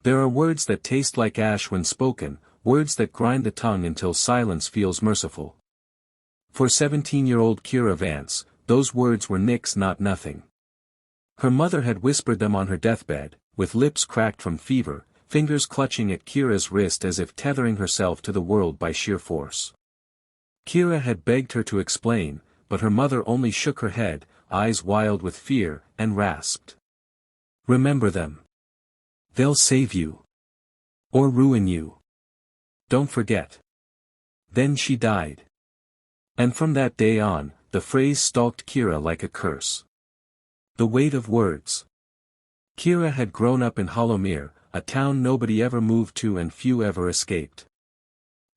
There are words that taste like ash when spoken, words that grind the tongue until silence feels merciful. For 17-year-old Kira Vance, those words were NIX Not Nothing. Her mother had whispered them on her deathbed, with lips cracked from fever, fingers clutching at Kira's wrist as if tethering herself to the world by sheer force. Kira had begged her to explain, but her mother only shook her head, eyes wild with fear, and rasped. "Remember them. They'll save you. Or ruin you. Don't forget." Then she died. And from that day on, the phrase stalked Kira like a curse. The weight of words. Kira had grown up in Hollowmere, a town nobody ever moved to and few ever escaped.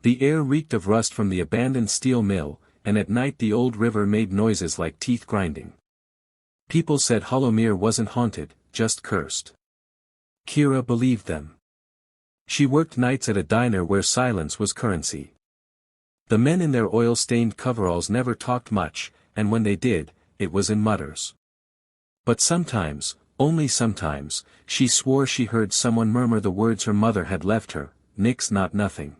The air reeked of rust from the abandoned steel mill, and at night the old river made noises like teeth grinding. People said Hollowmere wasn't haunted, just cursed. Kira believed them. She worked nights at a diner where silence was currency. The men in their oil-stained coveralls never talked much, and when they did, it was in mutters. But sometimes, only sometimes, she swore she heard someone murmur the words her mother had left her, "Nix not nothing."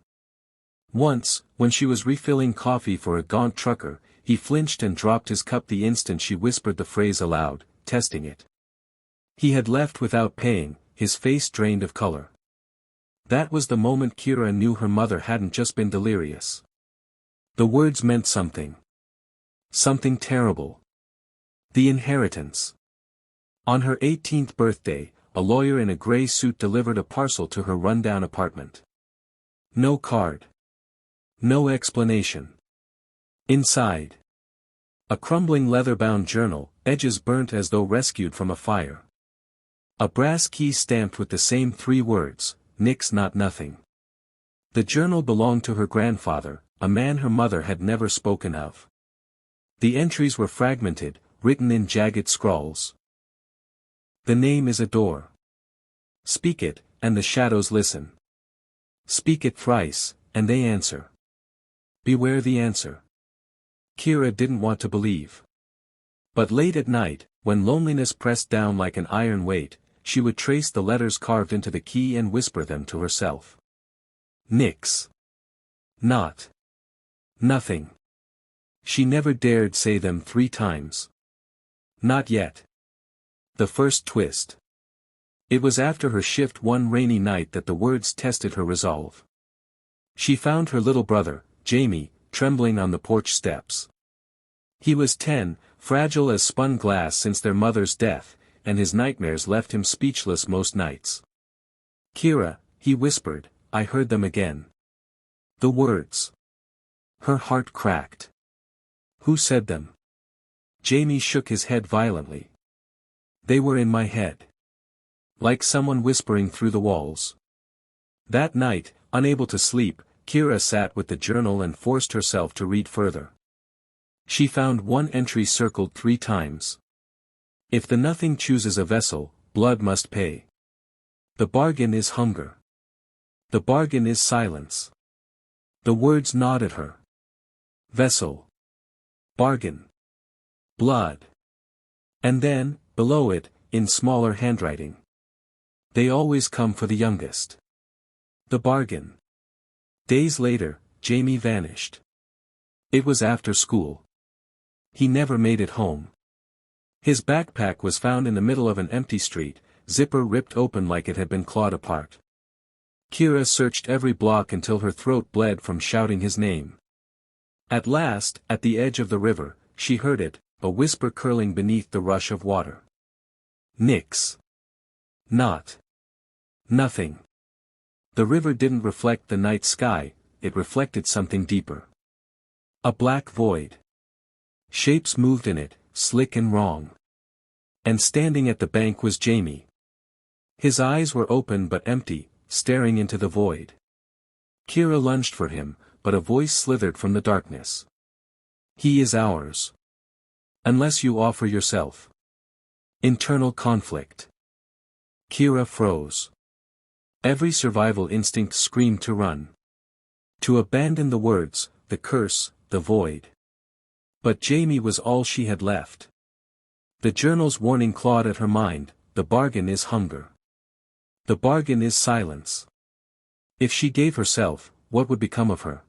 Once, when she was refilling coffee for a gaunt trucker, he flinched and dropped his cup the instant she whispered the phrase aloud, testing it. He had left without paying, his face drained of color. That was the moment Kira knew her mother hadn't just been delirious. The words meant something. Something terrible. The inheritance. On her 18th birthday, a lawyer in a gray suit delivered a parcel to her rundown apartment. No card. No explanation. Inside. A crumbling leather-bound journal, edges burnt as though rescued from a fire. A brass key stamped with the same 3 words, "Nix Not Nothing." The journal belonged to her grandfather, a man her mother had never spoken of. The entries were fragmented, written in jagged scrawls. The name is a door. Speak it, and the shadows listen. Speak it thrice, and they answer. Beware the answer. Kira didn't want to believe. But late at night, when loneliness pressed down like an iron weight, she would trace the letters carved into the key and whisper them to herself. Nix. Not. Nothing. She never dared say them 3 times. Not yet. The first twist. It was after her shift one rainy night that the words tested her resolve. She found her little brother, Jamie, trembling on the porch steps. He was 10, fragile as spun glass since their mother's death, and his nightmares left him speechless most nights. "Kira," he whispered, "I heard them again." The words. Her heart cracked. Who said them? Jamie shook his head violently. They were in my head. Like someone whispering through the walls. That night, unable to sleep, Kira sat with the journal and forced herself to read further. She found one entry circled 3 times. If the nothing chooses a vessel, blood must pay. The bargain is hunger. The bargain is silence. The words gnawed at her. Vessel. Bargain. Blood. And then, below it, in smaller handwriting. They always come for the youngest. The bargain. Days later, Jamie vanished. It was after school. He never made it home. His backpack was found in the middle of an empty street, zipper ripped open like it had been clawed apart. Kira searched every block until her throat bled from shouting his name. At last, at the edge of the river, she heard it, a whisper curling beneath the rush of water. Nix. Not. Nothing. The river didn't reflect the night sky, it reflected something deeper. A black void. Shapes moved in it, slick and wrong. And standing at the bank was Jamie. His eyes were open but empty, staring into the void. Kira lunged for him, but a voice slithered from the darkness. He is ours. Unless you offer yourself. Internal conflict. Kira froze. Every survival instinct screamed to run. To abandon the words, the curse, the void. But Jamie was all she had left. The journal's warning clawed at her mind, the bargain is hunger. The bargain is silence. If she gave herself, what would become of her?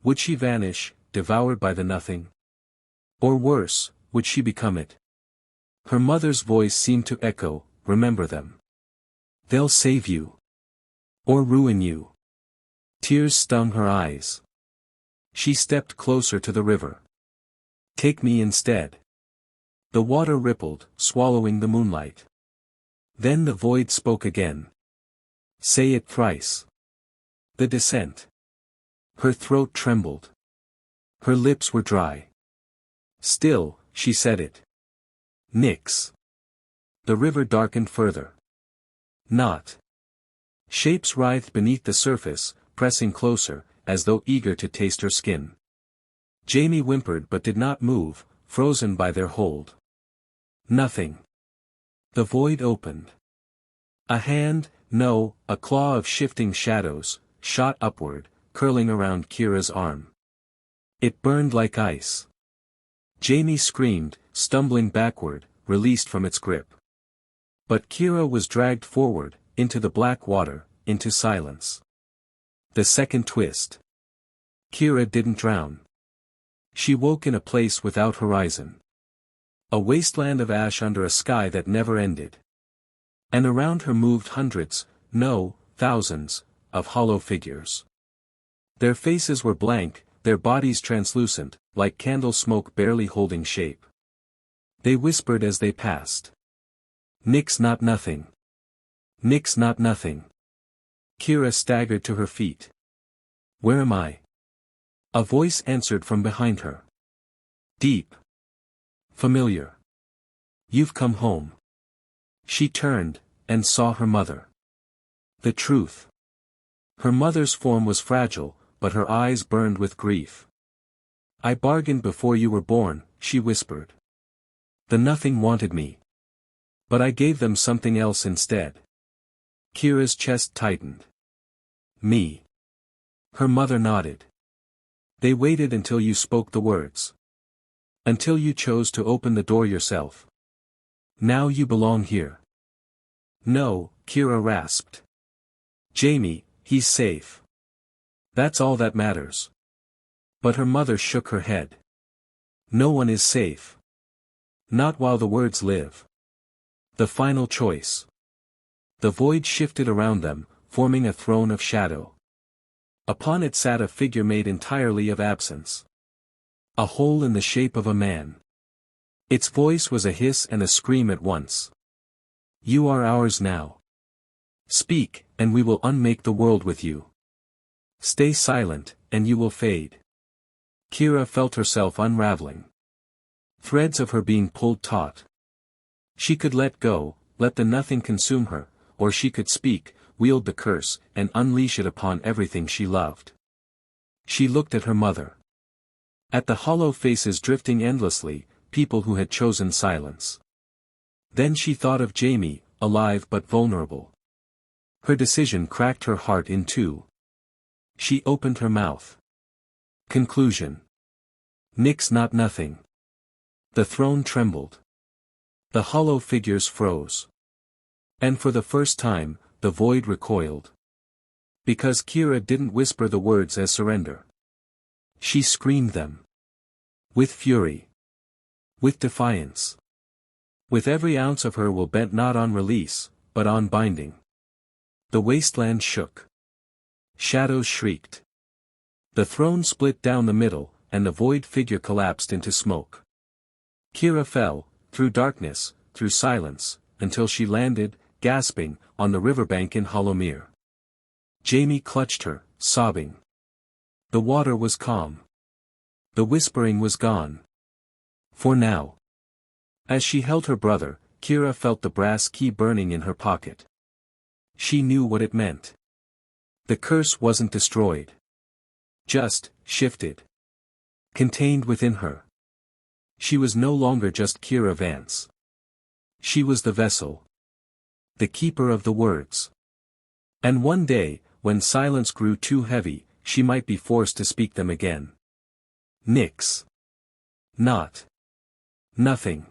Would she vanish, devoured by the nothing? Or worse, would she become it? Her mother's voice seemed to echo, remember them. They'll save you. Or ruin you. Tears stung her eyes. She stepped closer to the river. Take me instead. The water rippled, swallowing the moonlight. Then the void spoke again. Say it thrice. The descent. Her throat trembled. Her lips were dry. Still, she said it. Nix. The river darkened further. Not. Shapes writhed beneath the surface, pressing closer, as though eager to taste her skin. Jamie whimpered but did not move, frozen by their hold. Nothing. The void opened. A hand, no, a claw of shifting shadows, shot upward, curling around Kira's arm. It burned like ice. Jamie screamed, stumbling backward, released from its grip. But Kira was dragged forward, into the black water, into silence. The second twist. Kira didn't drown. She woke in a place without horizon. A wasteland of ash under a sky that never ended. And around her moved hundreds, no, thousands, of hollow figures. Their faces were blank, their bodies translucent, like candle smoke barely holding shape. They whispered as they passed. Nix not nothing. Nix not nothing. Kira staggered to her feet. Where am I? A voice answered from behind her. Deep. Familiar. You've come home. She turned, and saw her mother. The truth. Her mother's form was fragile, but her eyes burned with grief. I bargained before you were born, she whispered. The nothing wanted me. But I gave them something else instead. Kira's chest tightened. Me. Her mother nodded. They waited until you spoke the words. Until you chose to open the door yourself. Now you belong here. No, Kira rasped. Jamie, he's safe. That's all that matters. But her mother shook her head. No one is safe. Not while the words live. The final choice. The void shifted around them, forming a throne of shadow. Upon it sat a figure made entirely of absence. A hole in the shape of a man. Its voice was a hiss and a scream at once. You are ours now. Speak, and we will unmake the world with you. Stay silent, and you will fade. Kira felt herself unraveling. Threads of her being pulled taut. She could let go, let the nothing consume her, or she could speak, wield the curse, and unleash it upon everything she loved. She looked at her mother. At the hollow faces drifting endlessly, people who had chosen silence. Then she thought of Jamie, alive but vulnerable. Her decision cracked her heart in two. She opened her mouth. Conclusion. Nix not nothing. The throne trembled. The hollow figures froze. And for the first time, the void recoiled. Because Kira didn't whisper the words as surrender. She screamed them. With fury. With defiance. With every ounce of her will bent not on release, but on binding. The wasteland shook. Shadows shrieked. The throne split down the middle, and the void figure collapsed into smoke. Kira fell, through darkness, through silence, until she landed, gasping, on the riverbank in Hollowmere. Jamie clutched her, sobbing. The water was calm. The whispering was gone. For now. As she held her brother, Kira felt the brass key burning in her pocket. She knew what it meant. The curse wasn't destroyed. Just, shifted. Contained within her. She was no longer just Kira Vance. She was the vessel. The keeper of the words. And one day, when silence grew too heavy, she might be forced to speak them again. Nix. Not. Nothing.